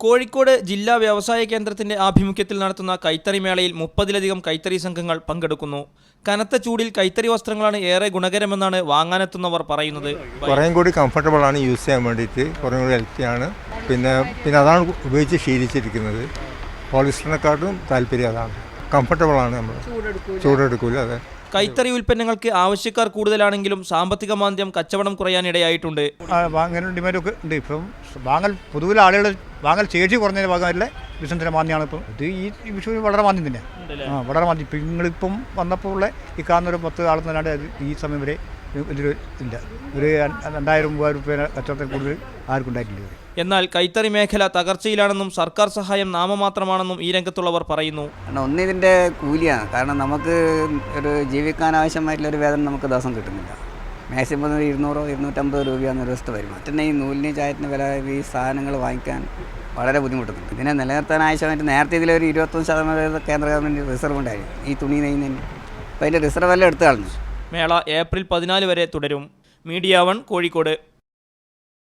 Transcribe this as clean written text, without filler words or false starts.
കോഴിക്കോട് ജില്ലാ വ്യവസായ കേന്ദ്രത്തിന്റെ ആഭിമുഖ്യത്തിൽ നടത്തുന്ന കൈത്തറി മേളയിൽ 30-ലധികം കൈത്തറി സംഘങ്ങൾ പങ്കെടുക്കുന്നു. കനത്ത ചൂടിൽ കൈത്തറി വസ്ത്രങ്ങളാണ് ഏറെ ഗുണകരമെന്നാണ് വാങ്ങാനെത്തുന്നവർ പറയുന്നത്. കുറേയും കൂടി കംഫർട്ടബിൾ ആണ് യൂസ് ചെയ്യാൻ വേണ്ടിയിട്ട്, കുറേയും കൂടി ഹെൽത്തിയാണ്. പിന്നെ അതാണ് ഉപയോഗിച്ച് ശീലിച്ചിരിക്കുന്നത്. പോളിസ്റ്ററിനെക്കാട്ടും താല്പര്യം അതാണ്. കംഫർട്ടബിൾ ആണ്, നമ്മൾ ചൂടെടുക്കില്ല. അതെ, കൈത്തറി ഉൽപ്പന്നങ്ങൾക്ക് ആവശ്യക്കാർ കൂടുതലാണെങ്കിലും സാമ്പത്തിക മാന്ദ്യം കച്ചവടം കുറയാനിടയായിട്ടുണ്ട്. അങ്ങനെ ഡിമാൻഡൊക്കെ ഉണ്ട്. ഇപ്പം പൊതുവിൽ ആളുകൾ വാങ്ങൽ ശേഷി കുറഞ്ഞതിൻ്റെ ഭാഗമായിട്ടുള്ള ബിസിനസ്സിൻ്റെ മാന്ദ്യമാണ്. ഇപ്പം ഇത് ഈ വിഷുവിന് വളരെ മാന്ദ്യം തന്നെ, വളരെ മാന്ദ്യം. ഇപ്പം നിങ്ങളിപ്പം വന്നപ്പോൾ ഉള്ള ഈ കാണുന്നൊരു 10 ആളെന്നല്ലാണ്ട് ഈ സമയം വരെ ഇതിൽ ഇല്ല. ഒരു 2000-3000 രൂപ കച്ചവടത്തിൽ കൂടുതൽ ആർക്കും ഉണ്ടായിട്ടില്ല. എന്നാൽ കൈത്തറി മേഖല തകർച്ചയിലാണെന്നും സർക്കാർ സഹായം നാമമാത്രമാണെന്നും ഈ രംഗത്തുള്ളവർ പറയുന്നു. ഒന്നിതിൻ്റെ കൂലിയാണ്. കാരണം നമുക്ക് ഒരു ജീവിക്കാൻ ആവശ്യമായിട്ടുള്ള ഒരു വേതനം നമുക്ക് ദിവസം കിട്ടുന്നില്ല. മാക്സിമം 200-250 രൂപയാണ് ഒരു ദിവസത്തെ വരും. മറ്റേ ഈ നൂലിന് ചായത്തിന് വില, ഈ സാധനങ്ങൾ വാങ്ങിക്കാൻ വളരെ ബുദ്ധിമുട്ടുന്നുണ്ട്. ഇതിനെ നിലനിർത്താൻ ആവശ്യമായിട്ട് നേരത്തെ ഇതിലൊരു 25% കേന്ദ്ര ഗവൺമെൻറ് റിസർവ് ഉണ്ടായിരുന്നു ഈ തുണി നെയ്യുന്നതിന്. അപ്പോൾ അതിൻ്റെ റിസർവ് എല്ലാം എടുത്തു കളഞ്ഞു. മേള ഏപ്രിൽ 14 വരെ തുടരും. മീഡിയ 1 കോഴിക്കോട്.